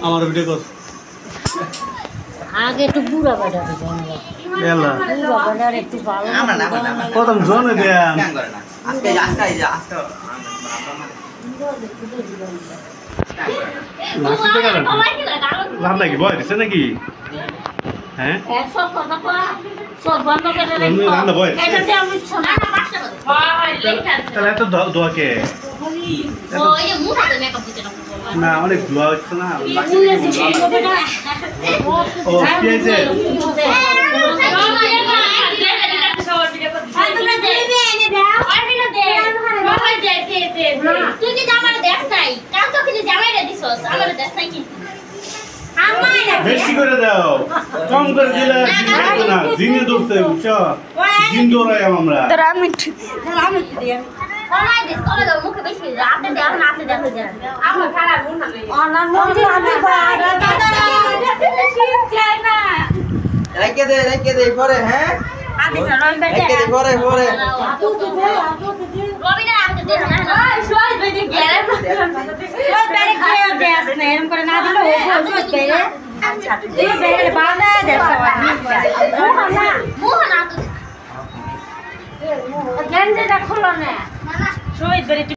আমার ভিডিও কর আগে একটু বুড়া বাড়া এলা বুড়া বাড়ার একটু ভালো প্রথম জোনে দেয়া আজকে নাচিতে গেলেন লাভ নাকি ভয় দিছে নাকি হ্যাঁ সব কথা সব বন্ধ করে রান্না ভয় এটা দিয়ে আমি শোনা তাহলে এত দোয়াকে না অনেক ধোয়া হচ্ছে না ও পেঁয়াজে বেশি করে দাও কম করে দিলে না জিনে ধরতে বুঝছো জিন দৌড়াই আমরা রেখে দে পরে হ্যাঁ রেখে দে পরে খোলো না